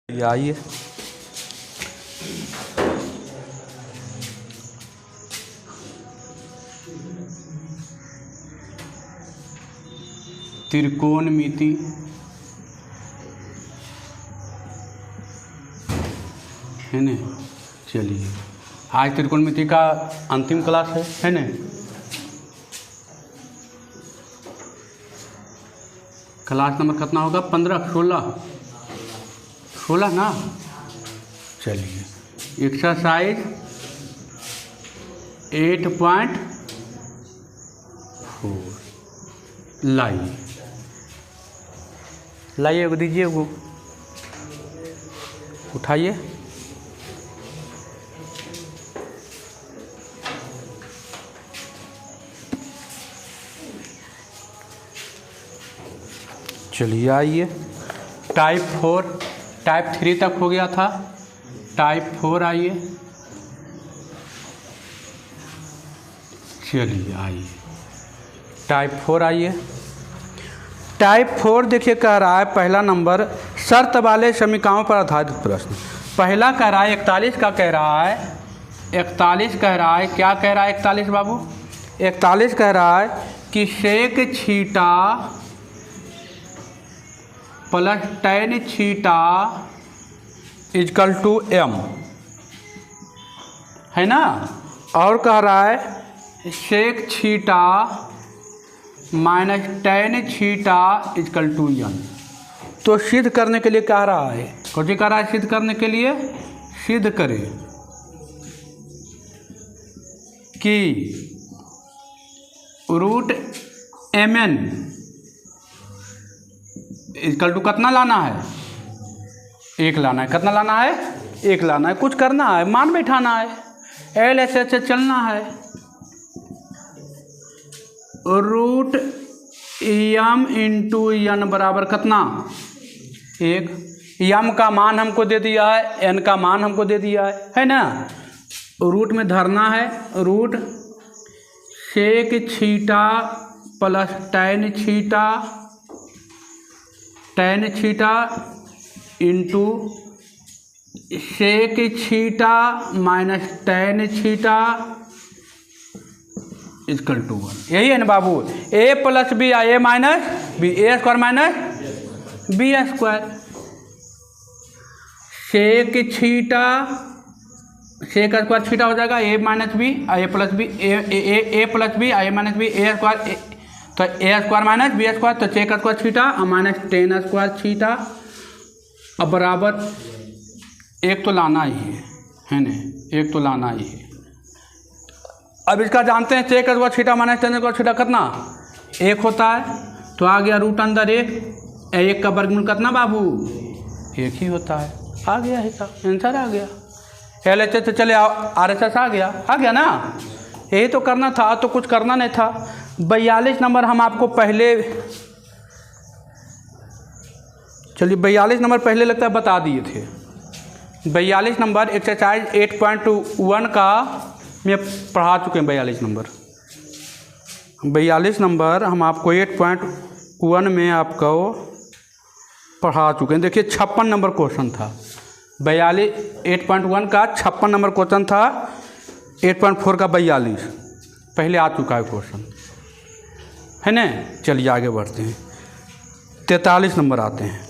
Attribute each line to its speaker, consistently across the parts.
Speaker 1: आइए त्रिकोणमिति है न। चलिए आज त्रिकोणमिति का अंतिम क्लास है न। क्लास नंबर कितना होगा? 15 16 ना। चलिए एक्सरसाइज 8.4 लाइए वो दीजिए, वो उठाइए। चलिए आइए टाइप 4, टाइप 3 तक हो गया था, टाइप 4 आइए। चलिए आइए टाइप 4 आइए। टाइप 4 देखिए कह रहा है पहला नंबर शर्त वाले समीकरणों पर आधारित प्रश्न। पहला कह रहा है 41 का कह रहा है 41 कह रहा है, क्या कह रहा है 41 बाबू? 41 कह रहा है कि sec theta plus tan theta equal to m है ना। और कह रहा है sec theta minus tan theta equal to n। तो सिद्ध करने के लिए कह रहा है, कौन सी कह रहा है? सिद्ध करने के लिए सिद्ध करें कि रूट mn इक्वल टू कितना लाना है? 1 लाना है। कितना लाना है? 1 लाना है। कुछ करना है, मान बैठाना है, एल एस से चलना है। रूट एम इंटू एन बराबर कितना? 1। एम का मान हमको दे दिया है, एन का मान हमको दे दिया है ना। रूट में धरना है, root sec theta plus tan theta into sec theta minus tan theta equal to 1। यही है ना बाबू? a plus B a minus B, A square minus B square. Sec theta, sec square theta हो जाएगा a minus B a plus B, A plus B a minus B, A square तो A square minus B square, तो sec square theta और minus tan square theta. अब बराबर 1 तो लाना ही है ना, 1 तो लाना ही है। अब इसका जानते हैं sec square theta minus tan square theta कितना? 1 होता है। तो आ गया रूट अंदर 1 का वर्गमूल कितना बाबू? 1 ही होता है। आ गया हिसाब, आंसर आ गया। एल एच से चले आर एस एस आ गया ना। यही तो करना था, तो कुछ करना नहीं था। 42 नंबर हम आपको पहले, चलिए 42 नंबर पहले लगता है बता दिए थे। 42 नंबर एक्सरसाइज 8.1 का मैं पढ़ा चुके हैं। 42 नंबर हम आपको 8.1 में आपको पढ़ा चुके हैं। देखिए 56 नंबर क्वेश्चन था। 8.1 का 56 नंबर क्वेश्चन था। 8.4 का 42 पहले आ चुका है क्वेश्चन, है ना। चलिए आगे बढ़ते हैं। 43 नंबर आते हैं।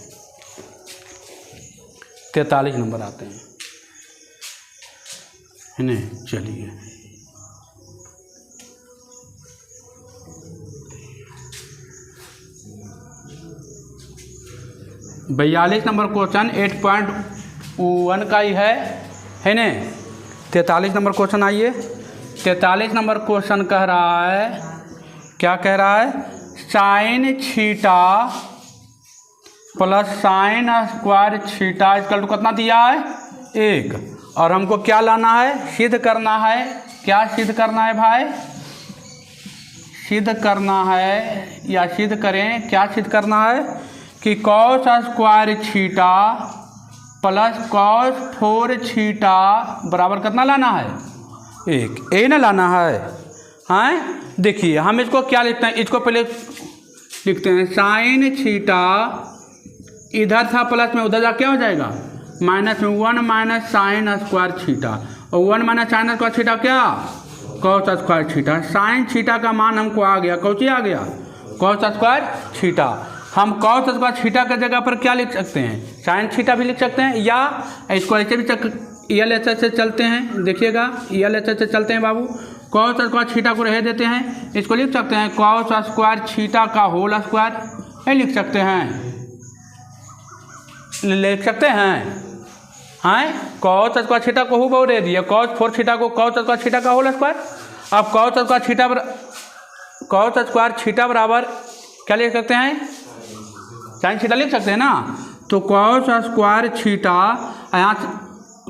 Speaker 1: 43 नंबर आते हैं, है ना। चलिए बयालीस नंबर क्वेश्चन 8.1 का ही है ना। 43 नंबर क्वेश्चन आइए। 43 नंबर क्वेश्चन कह रहा है, क्या कह रहा है? Sine theta plus sine square theta equal to कितना दिया है? 1। और हमको क्या लाना है? सिद्ध करना है। क्या सिद्ध करना है भाई? सिद्ध करना है, या सिद्ध करें। क्या सिद्ध करना है? कि cos square theta plus cos 4 theta बराबर कितना लाना है? 1। ए ना लाना है। हाँ देखिए हम इसको क्या लिखते हैं, इसको पहले लिखते हैं साइन थीटा, इधर था प्लस में उधर जा क्या हो जाएगा माइनस में 1 माइनस साइन स्क्वायर थीटा, और 1 माइनस साइन स्क्वायर थीटा क्या, cos square theta. Sine theta का मान हमको आ गया, कौची आ गया, कॉस स्क्वायर थीटा। हम कॉस स्क्वायर थीटा की जगह पर क्या लिख सकते हैं, साइन थीटा भी लिख सकते हैं, या इसको ऐसे भी ELHS से चलते हैं, देखिएगा ELHS से चलते हैं बाबू। कॉस स्क्वायर थीटा को रह देते हैं, इसको लिख सकते हैं कॉस स्क्वायर थीटा का होल स्क्वायर, ये लिख सकते हैं, लिख सकते हैं। कॉस स्क्वायर थीटा को हूबहू दे दिया, cos 4 थीटा को cos स्क्वायर थीटा का होल स्क्वायर। अब cos स्क्वायर थीटा बराबर क्या लिख सकते हैं, साइन थीटा लिख सकते हैं ना। तो cos स्क्वायर थीटा, यहाँ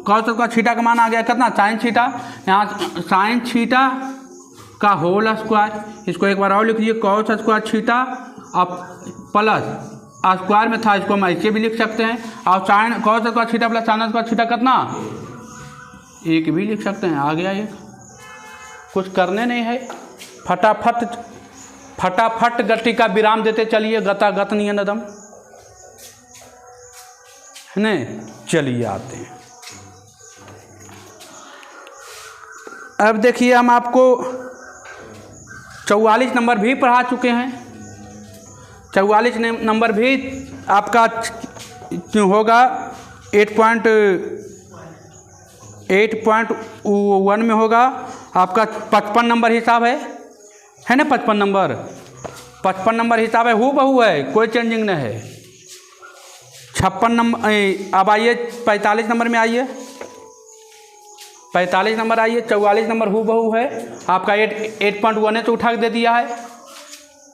Speaker 1: cos स्क्वायर थीटा का मान आ गया कितना, साइन थीटा, यहाँ साइन थीटा का होल स्क्वायर। इसको एक बार और लिख लीजिए, cos स्क्वायर थीटा अब प्लस स्क्वायर में था, इसको हम ऐसे भी लिख सकते हैं। और sine cos square theta plus sine square theta कितना, एक भी लिख सकते हैं। आ गया एक, कुछ करने नहीं है, फटाफट गति का विराम देते चलिए, गता गत नहीं है नदम, है न। चलिए आते हैं, अब देखिए हम आपको 44 नंबर भी पढ़ा चुके हैं। 44 नंबर भी आपका होगा 8.1 में होगा आपका 55 नंबर हिसाब है ना, 55 नंबर हिसाब है, हूबहू है, कोई चेंजिंग नहीं है। 56 नंबर, अब आइए 45 नंबर में आइए, 45 नंबर आइए, 44 नंबर हूबहू है आपका 8.1 से उठा के दे दिया है,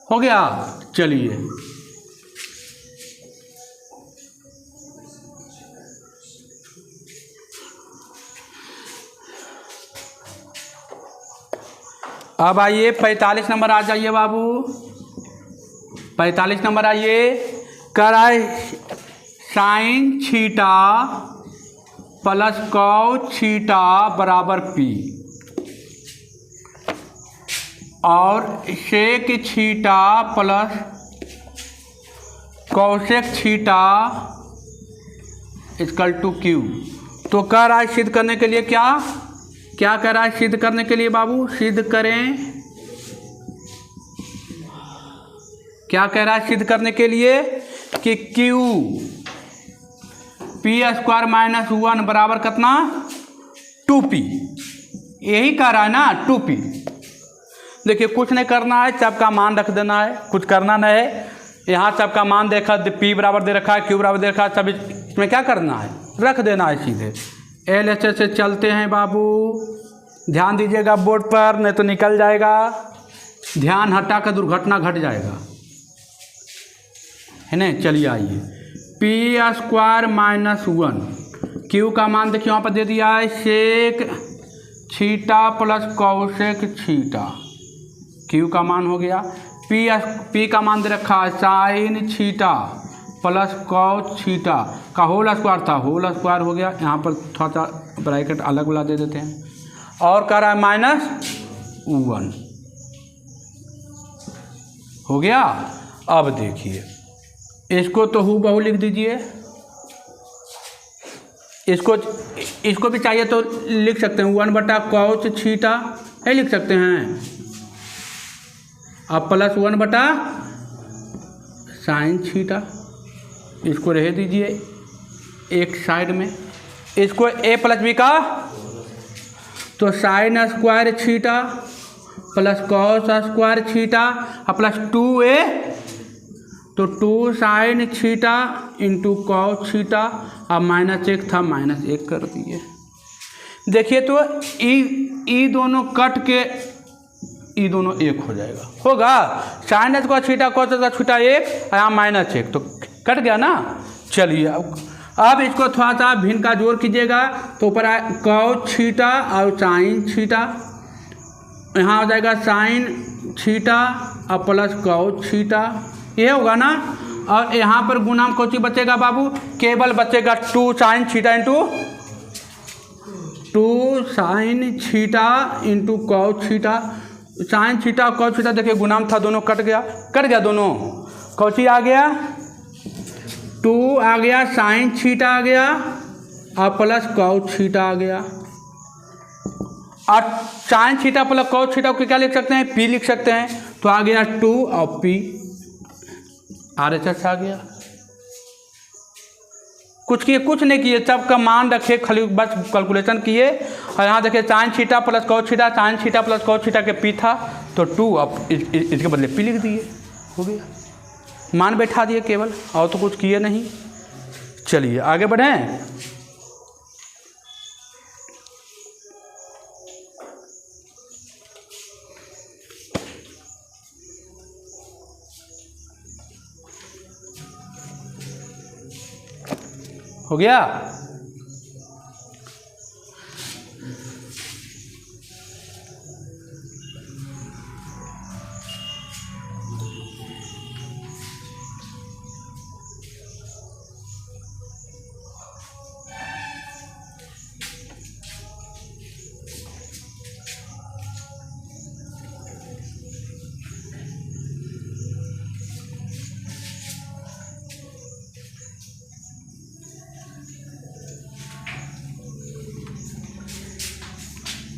Speaker 1: हो गया। चलिए अब आइए 45 नंबर आ जाइए बाबू, 45 नंबर आइए, कराए sine theta plus cos theta बराबर P, और sec theta plus cosec theta equal to Q। तो कह रहा है सिद्ध करने के लिए क्या कह रहा है, सिद्ध करने के लिए बाबू, सिद्ध करें, क्या कह रहा है सिद्ध करने के लिए कि Q P स्क्वायर माइनस 1 बराबर कितना, 2P, यही कह रहा है ना, 2P। देखिए कुछ नहीं करना है, सबका मान रख देना है, कुछ करना नहीं है। यहाँ सबका मान देखा, P बराबर दे रखा है, Q बराबर दे रखा है, सब इसमें क्या करना है, रख देना है सीधे। LHS से चलते हैं बाबू, ध्यान दीजिएगा बोर्ड पर, नहीं तो निकल जाएगा, ध्यान हटा कर दुर्घटना घट जाएगा, है ना। चलिए आइए, P स्क्वायर माइनस 1, Q का मान देखिए यहाँ पर दे दिया है, sec theta plus cosec theta, Q का मान हो गया। P का मान दे रखा है sine theta plus cos theta का होल स्क्वायर था, होल स्क्वायर हो गया। यहाँ पर थोड़ा सा ब्रैकेट अलग वाला दे देते हैं, और कह रहा है -1 हो गया। अब देखिए इसको तो हूबहू लिख दीजिए, इसको भी चाहिए तो लिख सकते हैं 1/cos थीटा, ये लिख सकते हैं, अब प्लस 1/ साइन थीटा, इसको रह दीजिए एक साइड में। इसको a प्लस बी का, तो sign square theta plus cos square theta plus 2a, तो 2 sign theta into cos theta, अब -1 था -1 कर दिए। देखिए तो ई दोनों कट के ई दोनों 1 हो जाएगा, होगा। Sign square theta cos square theta 1, यहाँ -1, तो कट गया ना। चलिए अब इसको थोड़ा सा भिन्न का जोड़ कीजिएगा, तो ऊपर कॉस थीटा और साइन थीटा, यहाँ हो जाएगा साइन थीटा और प्लस कॉस थीटा, ये होगा ना। और यहाँ पर गुना में कौन बचेगा बाबू, केवल बचेगा 2 sign theta into 2 sign theta into cos theta. Sign theta और कॉस थीटा देखिए गुना में था, दोनों कट गया दोनों, कौची आ गया 2 आ गया, साइन थीटा आ गया अब प्लस कॉस थीटा आ गया, और sign theta plus cos theta को क्या लिख सकते हैं, पी लिख सकते हैं। तो आ गया 2 और पी RHS आ गया। कुछ किए, कुछ नहीं किए, सबका मान रखे, खाली बस कैलकुलेशन किए। और यहाँ देखिए sign theta plus cos theta, sign theta plus cos theta के पी था तो 2, अब इसके बदले पी लिख दिए, हो गया, मान बैठा दिए केवल, और तो कुछ किए नहीं। चलिए आगे बढ़ें। हो गया।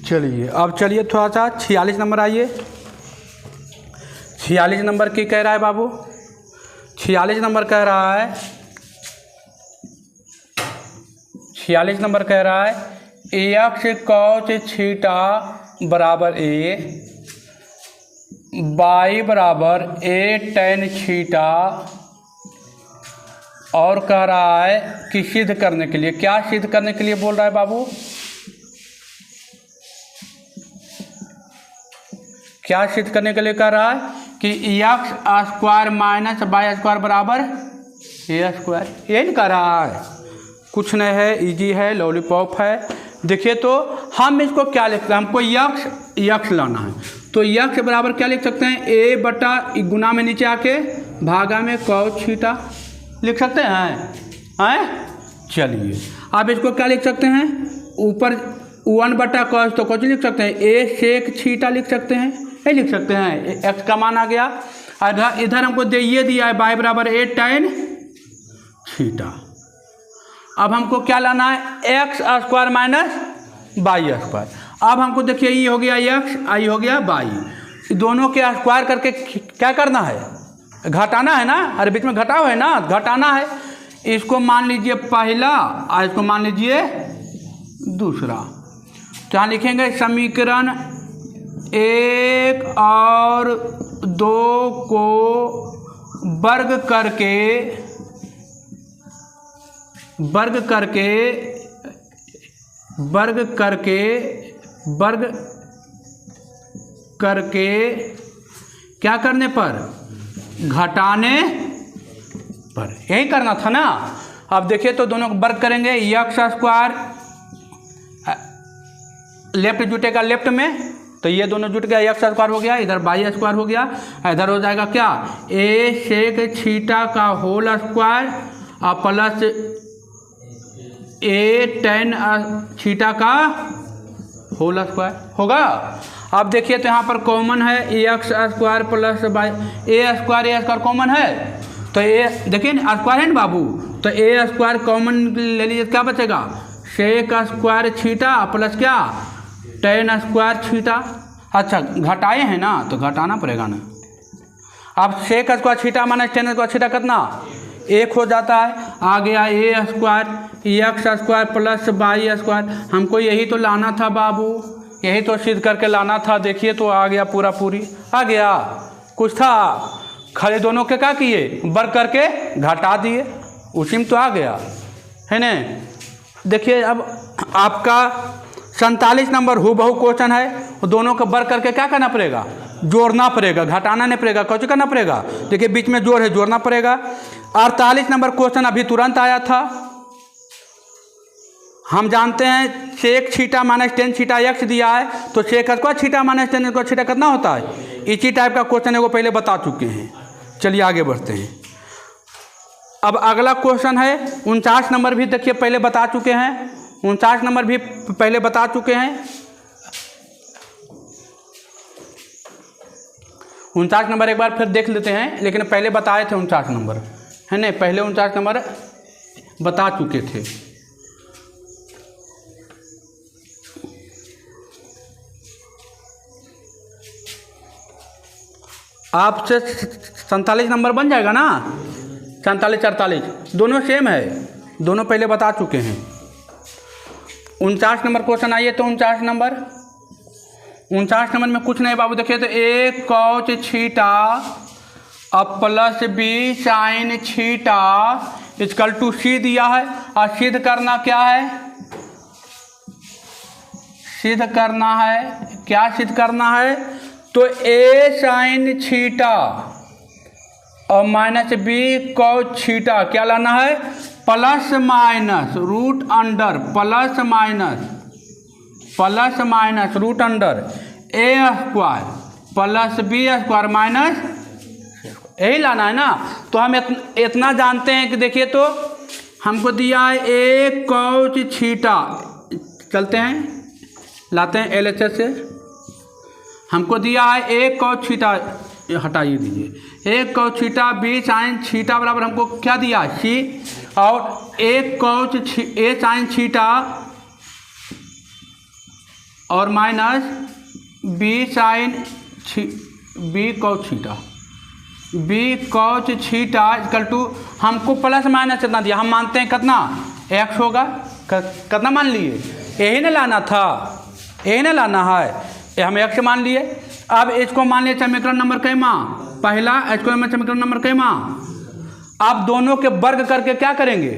Speaker 1: चलिए अब चलिए थोड़ा सा 46 नंबर आइए। 46 नंबर की कह रहा है बाबू, 46 नंबर कह रहा है, 46 नंबर कह रहा है एक्स कॉस थीटा बराबर ए, बाई बराबर ए टेन थीटा, और कह रहा है कि सिद्ध करने के लिए, क्या सिद्ध करने के लिए बोल रहा है बाबू, क्या सिद्ध करने के लिए कह रहा है कि x square minus y square बराबर ए स्क्वायर, ये नहीं कह रहा है, कुछ नहीं है, इजी है, लॉलीपॉप है। देखिए तो हम इसको क्या लिखते हैं, हमको यक्स लाना है, तो यक्स बराबर क्या लिख सकते हैं, ए बटा गुना में नीचे आके भागा में कॉस थीटा लिख सकते हैं। चलिए अब इसको क्या लिख सकते हैं, ऊपर 1 बटा कॉस, तो कुछ लिख सकते हैं, ए सेक थीटा लिख सकते हैं, ये लिख सकते हैं, एक्स का मान आ गया। इधर हमको ये दिया है बाई बराबर ए टेन थीटा। अब हमको क्या लाना है, x square minus y square. अब हमको देखिए ये हो गया एक्स, आई हो गया वाई, दोनों के स्क्वायर करके क्या करना है, घटाना है ना, अरे बीच में घटाओ है ना, घटाना है। इसको मान लीजिए पहला और इसको मान लीजिए दूसरा। तो यहाँ लिखेंगे समीकरण 1 और 2 को वर्ग करके क्या करने पर, घटाने पर, यही करना था ना। अब देखिए तो दोनों को वर्ग करेंगे, एक्स स्क्वायर लेफ्ट जुटेगा लेफ्ट में, तो ये दोनों जुट गया, एक्स स्क्वायर हो गया, इधर वाई स्क्वायर हो गया, इधर हो जाएगा क्या, ए सेक थीटा का होल स्क्वायर और प्लस ए टेन थीटा का होल स्क्वायर होगा। अब देखिए तो यहाँ पर कॉमन है एक्स स्क्वायर प्लस वाई, ए स्क्वायर कॉमन है, तो ए देखिए स्क्वायर है ना बाबू, तो ए स्क्वायर कॉमन ले लीजिए, क्या बचेगा, सेक स्क्वायर थीटा प्लस क्या, टेन स्क्वायर थीटा। अच्छा घटाए हैं ना, तो घटाना पड़ेगा ना। अब sec square theta minus tan square theta कितना, 1 हो जाता है, आ गया a square x square plus y square. हमको यही तो लाना था बाबू, यही तो सिद्ध करके लाना था। देखिए तो आ गया, पूरा पूरी आ गया, कुछ था खाली दोनों के क्या किए, वर्ग करके घटा दिए, उसी में तो आ गया है ना। देखिए अब आपका 47 नंबर हूबहू क्वेश्चन है, दोनों का वर्ग करके क्या करना पड़ेगा, जोड़ना पड़ेगा, घटाना नहीं पड़ेगा, कुछ करना पड़ेगा। देखिए बीच में जोड़ है, जोड़ना पड़ेगा। 48 नंबर क्वेश्चन अभी तुरंत आया था, हम जानते हैं sec theta minus tan theta x दिया है, तो sec square theta minus tan square theta कितना होता है, इसी टाइप का क्वेश्चन है, वो पहले बता चुके हैं। चलिए आगे बढ़ते हैं। अब अगला क्वेश्चन है 49 नंबर, भी देखिए पहले बता चुके हैं, 49 नंबर भी पहले बता चुके हैं। 49 नंबर एक बार फिर देख लेते हैं, लेकिन पहले बताए थे 49 नंबर है ना, पहले 49 नंबर बता चुके थे। आपसे 47 नंबर बन जाएगा ना, 47 48 दोनों सेम है, दोनों पहले बता चुके हैं। 49 नंबर क्वेश्चन आइए तो 49 नंबर में कुछ नहीं बाबू, देखिए तो a cos थीटा अब plus b sine theta equal to c दिया है, और सिद्ध करना क्या है, सिद्ध करना है, क्या सिद्ध करना है, तो a साइन थीटा और माइनस b cos थीटा क्या लाना है, plus minus root under plus minus root under a square plus b square minus, यही लाना है ना। तो हम इतना जानते हैं कि देखिए तो हमको दिया है a cos थीटा, चलते हैं लाते हैं LHS से, हमको दिया है a cos थीटा, हटाइए दीजिए, a cos theta b sine theta बराबर हमको क्या दिया है c, और a साइन थीटा और minus b sine b cos theta, b cos theta equal to हमको प्लस माइनस कितना दिया, हम मानते हैं कितना x होगा, कितना मान लिए, यही ना लाना था, यही ना लाना है, ये हम x मान लिए। अब इसको मान लिए समीकरण नंबर कैमा पहला, इसको में समीकरण नंबर कैमा, आप दोनों के वर्ग करके क्या करेंगे,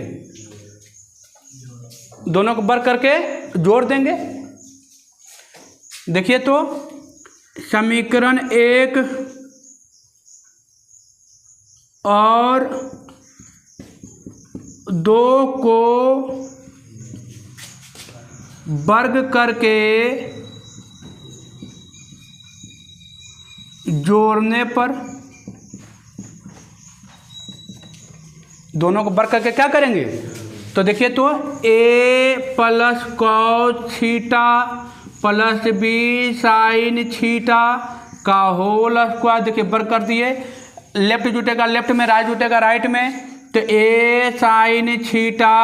Speaker 1: दोनों को वर्ग करके जोड़ देंगे। देखिए तो समीकरण 1 और 2 को वर्ग करके जोड़ने पर, दोनों को वर्ग करके क्या करेंगे, तो देखिए तो a plus cos theta plus b sine theta का होल स्क्वायर, देखिए वर्ग कर दिए, लेफ्ट जुटेगा लेफ्ट में, राइट जुटेगा राइट में, तो a sine theta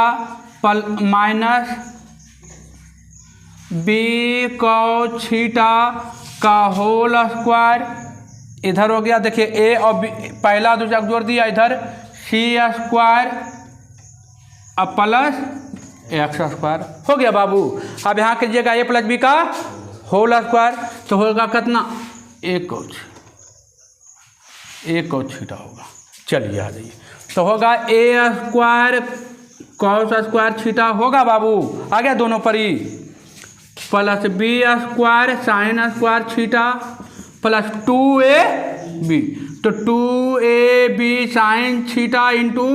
Speaker 1: minus b cos theta का होल स्क्वायर, इधर हो गया, देखिए a और b पहला दूसरा जोड़ दिया, इधर c स्क्वायर अब प्लस x स्क्वायर हो गया बाबू। अब यहाँ कीजिएगा a प्लस b का होल स्क्वायर, तो होगा कितना, a cos थीटा होगा, चलिए आ जाइए, तो होगा a square cos square theta होगा बाबू, आ गया दोनों पर ही, plus b square sine square theta plus 2ab, तो 2ab sine theta into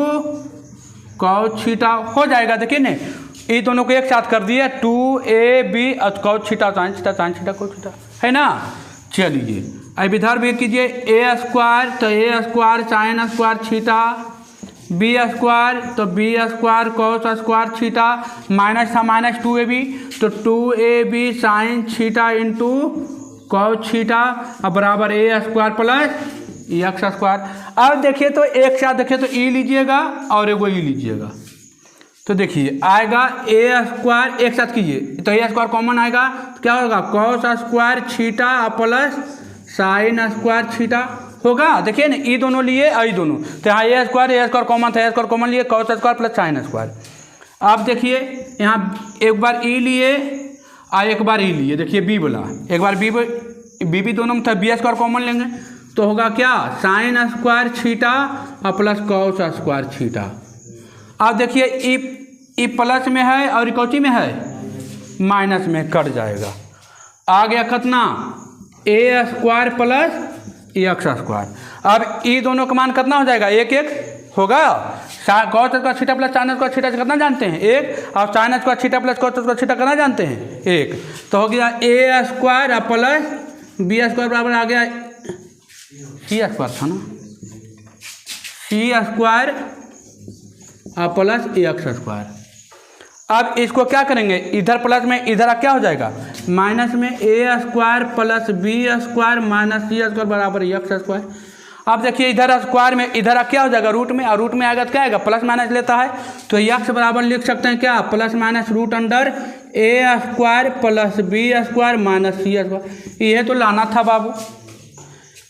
Speaker 1: cos theta हो जाएगा। देखिए ना ये दोनों को एक साथ कर दिए, 2ab cos theta sine theta cos theta है ना। चलिए अब इधर भी कीजिए a स्क्वायर, तो a square sine square theta, b square तो b square cos square theta, minus था माइनस 2ab, तो 2ab sine theta into cos theta अब बराबर a square plus x square. अब देखिए तो एक साथ देखिए तो e लीजिएगा और एगो e लीजिएगा, तो देखिए आएगा a स्क्वायर, एक साथ कीजिए तो a स्क्वायर कॉमन आएगा, तो क्या होगा cos square theta plus sine square theta होगा। देखिए ना ये दोनों लिए और ये दोनों, तो यहाँ a स्क्वायर कॉमन था, a स्क्वायर कॉमन लिए, cos square plus sine square. आप देखिए यहाँ एक बार e लिए और एक बार e लिए, देखिए b बोला, एक बार b दोनों में था, b स्क्वायर कॉमन लेंगे तो होगा क्या साइन स्क्वायर थीटा और प्लस cos स्क्वायर थीटा। अब देखिए ई प्लस में है और इकौची में है माइनस में, कट जाएगा, आ गया कितना a square plus x square. अब ई दोनों का मान कितना हो जाएगा, एक एक होगा, cos square theta plus sine square theta कितना जानते हैं एक, और sign square theta plus cos square theta कितना जानते हैं एक, तो हो गया a square plus b square बराबर आ गया c स्क्वायर था ना, c square plus x square. अब इसको क्या करेंगे, इधर प्लस में इधर क्या हो जाएगा माइनस में, a square plus b square minus c square बराबर x स्क्वायर। अब देखिए इधर स्क्वायर में इधर क्या हो जाएगा रूट में, और रूट में आएगा तो क्या आएगा प्लस माइनस लेता है, तो x बराबर लिख सकते हैं क्या plus minus root under a square plus b square minus c square. ये तो लाना था बाबू,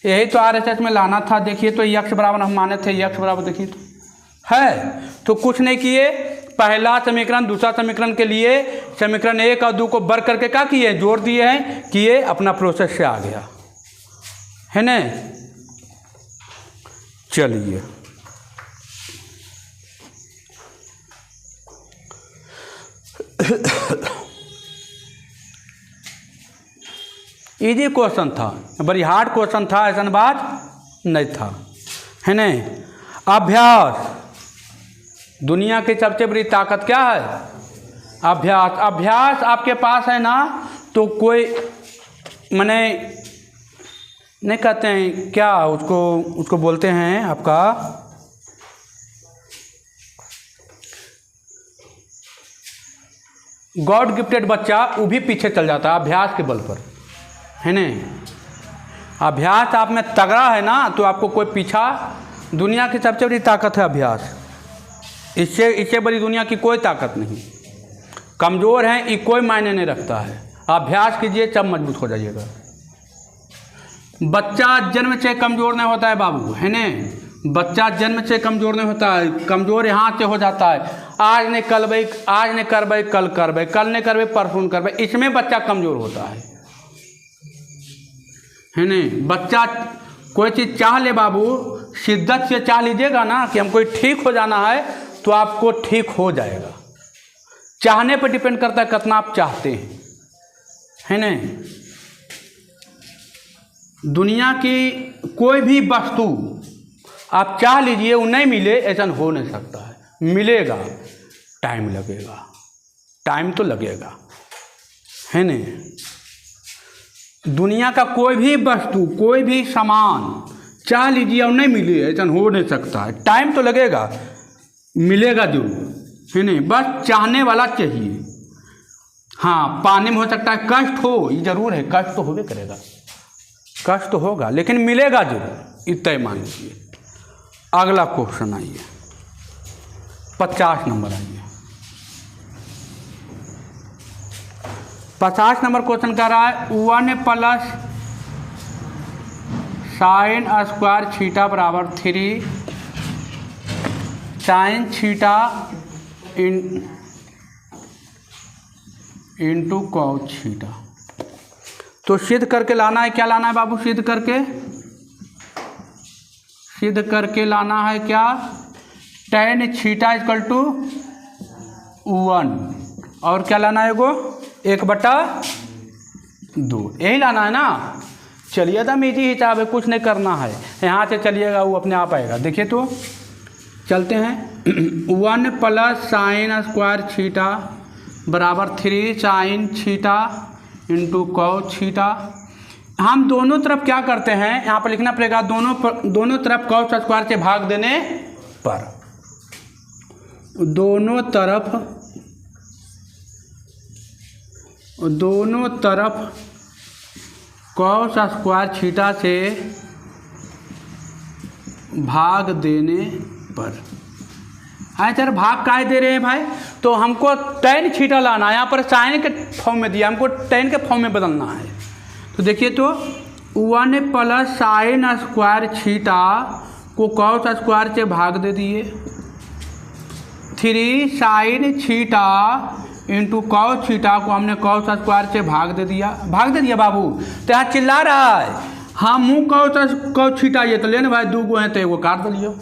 Speaker 1: यही तो RHS में लाना था। देखिए तो x बराबर हम माने थे, x बराबर देखिए तो है, तो कुछ नहीं किए, पहला समीकरण दूसरा समीकरण के लिए समीकरण 1 और 2 को बर करके क्या किए, जोड़ दिए हैं, किए, अपना प्रोसेस से आ गया है ना। चलिए इजी क्वेश्चन था, बड़ी हार्ड क्वेश्चन था, ऐसा बात नहीं था है ना। अभ्यास, दुनिया की सबसे बड़ी ताकत क्या है, अभ्यास। अभ्यास आपके पास है ना, तो कोई माने नहीं कहते हैं क्या उसको बोलते हैं आपका गॉड गिफ्टेड बच्चा, वो भी पीछे चल जाता है अभ्यास के बल पर है ना। अभ्यास आप में तगड़ा है ना, तो आपको कोई पीछा, दुनिया की सबसे बड़ी ताकत है अभ्यास, इससे बड़ी दुनिया की कोई ताकत नहीं। कमज़ोर हैं ये कोई मायने नहीं रखता है, अभ्यास कीजिए सब मजबूत हो जाइएगा। बच्चा जन्म से कमज़ोर नहीं होता है बाबू है ने, बच्चा जन्म से कमज़ोर नहीं होता है, कमज़ोर यहाँ से हो जाता है। आज नहीं करबे, आज नहीं करबे कल करबे, कल नहीं करबे परसों करबे, इसमें बच्चा कमज़ोर होता है नहीं। बच्चा कोई चीज़ चाह ले बाबू, शिद्दत से चाह लीजिएगा ना कि हमको ठीक हो जाना है, तो आपको ठीक हो जाएगा। चाहने पर डिपेंड करता है कितना आप चाहते हैं है नहीं। दुनिया की कोई भी वस्तु आप चाह लीजिए वो नहीं मिले, ऐसा हो नहीं सकता है। मिलेगा, टाइम लगेगा, टाइम तो लगेगा है नहीं। दुनिया का कोई भी वस्तु, कोई भी सामान चाह लीजिए और नहीं मिले, ऐसा हो नहीं सकता है। टाइम तो लगेगा, मिलेगा जरूर है नहीं, बस चाहने वाला चाहिए। हाँ, पाने में हो सकता है कष्ट हो, ये जरूर है, कष्ट तो होबे करेगा, कष्ट तो होगा, लेकिन मिलेगा जरूर, इतना ही मान लीजिए। अगला क्वेश्चन आइए, 50 नंबर आइए। 50 नंबर क्वेश्चन कर रहा है 1 प्लस साइन स्क्वायर थीटा बराबर 3 sign theta into cos theta. तो सिद्ध करके लाना है, क्या लाना है बाबू, सिद्ध करके लाना है क्या, tan थीटा इक्वल टू 1, और क्या लाना है वो 1/2, यही लाना है ना। चलिए तो मीठी हिसाब है, कुछ नहीं करना है, यहाँ से चलिएगा वो अपने आप आएगा। देखिए तो चलते हैं 1 प्लस साइन स्क्वायर थीटा बराबर 3 sign theta into cos theta. हम दोनों तरफ क्या करते हैं, यहाँ पर लिखना पड़ेगा, दोनों तरफ कॉस स्क्वायर से भाग देने पर, दोनों तरफ कॉस स्क्वायर थीटा से भाग देने पर। हाँ सर, भाग काहे दे रहे हैं भाई, तो हमको tan थीटा लाना है, यहाँ पर साइन के फॉर्म में दिया, हमको tan के फॉर्म में बदलना है। तो देखिए तो 1 प्लस साइन स्क्वायर थीटा को कॉस स्क्वायर से भाग दे दिए, 3 sign theta into cos theta को हमने कॉस स्क्वायर से भाग दे दिया बाबू। तो यहाँ चिल्ला रहा है, हाँ मुँह कॉस थीटा, ये तो लेने भाई 2 गो हैं तो 1 काट दियो।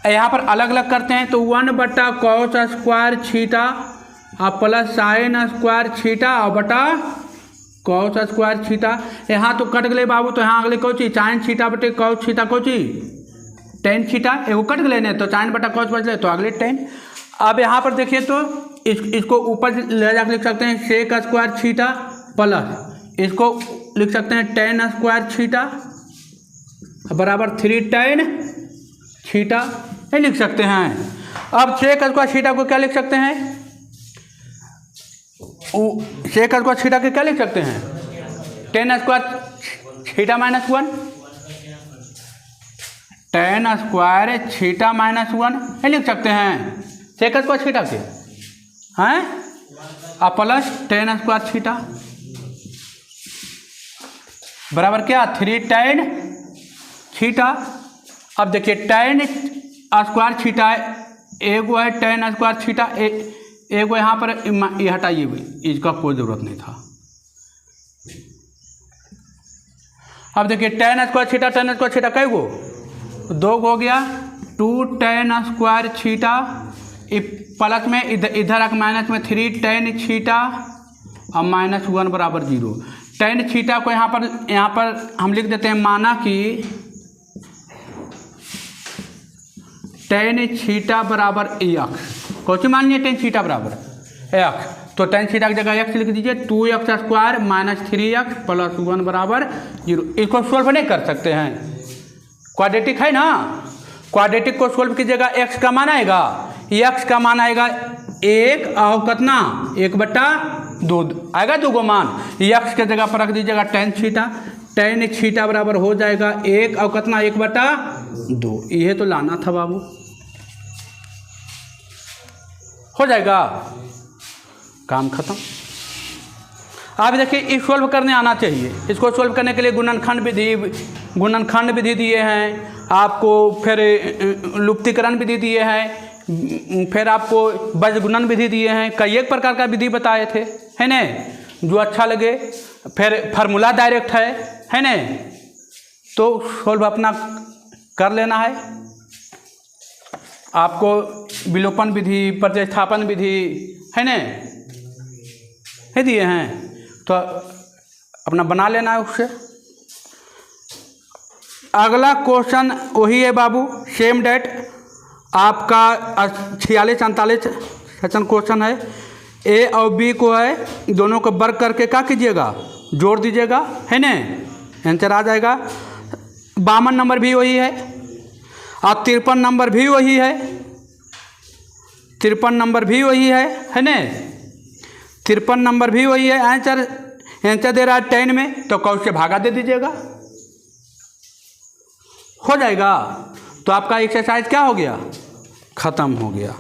Speaker 1: यहाँ पर अलग अलग करते हैं, तो 1 कॉस स्क्वायर थीटा और प्लस साइन स्क्वायर थीटा और बटा कॉस स्क्वायर थीटा। यहाँ तो कट गए बाबू, तो यहाँ अगले कौची साइन थीटा बटे cos theta, Cauchy tan theta, एगो कट गए ने, तो साइन बटा कॉस बच गए, तो अगले tan। अब यहाँ पर देखिए तो इसको ऊपर ले जाकर लिख सकते हैं सेक स्क्वायर थीटा प्लस इसको लिख सकते हैं tan स्क्वायर थीटा बराबर 3 tan थीटा, ये लिख सकते हैं। अब सेक स्क्वायर थीटा को क्या लिख सकते हैं, सेक स्क्वायर थीटा के क्या लिख सकते हैं, tan square theta minus 1, tan square theta minus 1, ये लिख सकते हैं सेक स्क्वायर थीटा के हैं, और प्लस tan स्क्वायर थीटा बराबर क्या 3 tan थीटा। अब देखिए tan स्क्वायर थीटा एगो है tan स्क्वायर थीटा एगो यहाँ पर ये हटाइए भाई, इसका कोई ज़रूरत नहीं था। अब देखिए tan स्क्वायर थीटा कई गो, 2 हो गया, 2 tan स्क्वायर थीटा प्लस में इधर आके माइनस में 3 tan थीटा और -1 बराबर 0। tan थीटा को यहाँ पर हम लिख देते हैं, माना कि tan थीटा बराबर x। कौन सी मानिए tan थीटा बराबर x, तो tan थीटा की जगह x लिख दीजिए, 2x स्क्वायर -3x + 1 बराबर 0। इसको सोल्व नहीं कर सकते हैं, क्वाड्रेटिक है ना, क्वाड्रेटिक को सोल्व कीजिएगा, x का मान आएगा, x का मान आएगा 1 और कितना 1/2 आएगा, 2 मान, x के जगह पर रख दीजिएगा tan थीटा बराबर हो जाएगा 1 और कितना 1/2। यह तो लाना था बाबू, हो जाएगा, काम खत्म। आप देखिए इस सोल्व करने आना चाहिए। इसको सोल्व करने के लिए गुणनखंड विधि दिए हैं आपको, फिर लुप्तीकरण विधि दिए हैं, फिर आपको बीजगुणन विधि दिए हैं, कई एक प्रकार का विधि बताए थे, है ना, जो अच्छा लगे। फिर फार्मूला डायरेक्ट है ना, तो सोल्व अपना कर लेना है। आपको विलोपन विधि, प्रतिस्थापन विधि, है ना, है दिए हैं, तो अपना बना लेना है उससे। अगला क्वेश्चन वही है बाबू, सेम डेट आपका 46-47 सेशन क्वेश्चन है। ए और बी को है, दोनों को वर्ग करके क्या कीजिएगा, जोड़ दीजिएगा, है ना, आंसर आ जाएगा। 52 नंबर भी वही है और 53 नंबर भी वही है, 53 नंबर भी वही है ना, 53 नंबर भी वही है। आंसर दे रहा है 10 में, तो कौन से भागा दे दीजिएगा, हो जाएगा। तो आपका एक्सरसाइज क्या हो गया, ख़त्म हो गया,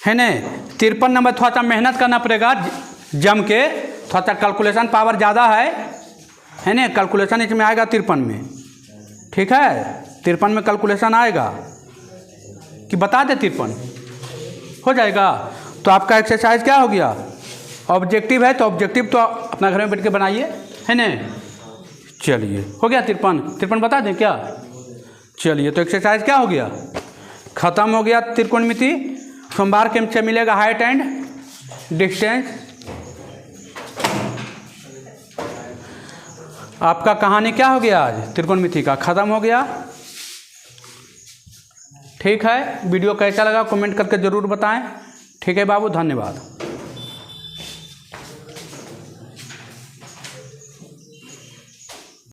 Speaker 1: है ना। 53 नंबर थोड़ा सा मेहनत करना पड़ेगा, जम के, थोड़ा सा कैलकुलेशन पावर ज़्यादा है ना, कैलकुलेशन इसमें आएगा 53 में, ठीक है, 53 में कैलकुलेशन आएगा कि बता दे, 53 हो जाएगा। तो आपका एक्सरसाइज क्या हो गया, ऑब्जेक्टिव है, तो ऑब्जेक्टिव तो अपना घर में बैठ के बनाइए, है ना। चलिए हो गया 53 बता दें क्या, चलिए तो एक्सरसाइज क्या हो गया, ख़त्म हो गया। त्रिकोणमिति सोमवार के से मिलेगा हाइट एंड डिस्टेंस। आपका कहानी क्या हो गया, आज त्रिकोणमिति का ख़त्म हो गया। ठीक है, वीडियो कैसा लगा कमेंट करके ज़रूर बताएं। ठीक है बाबू, धन्यवाद।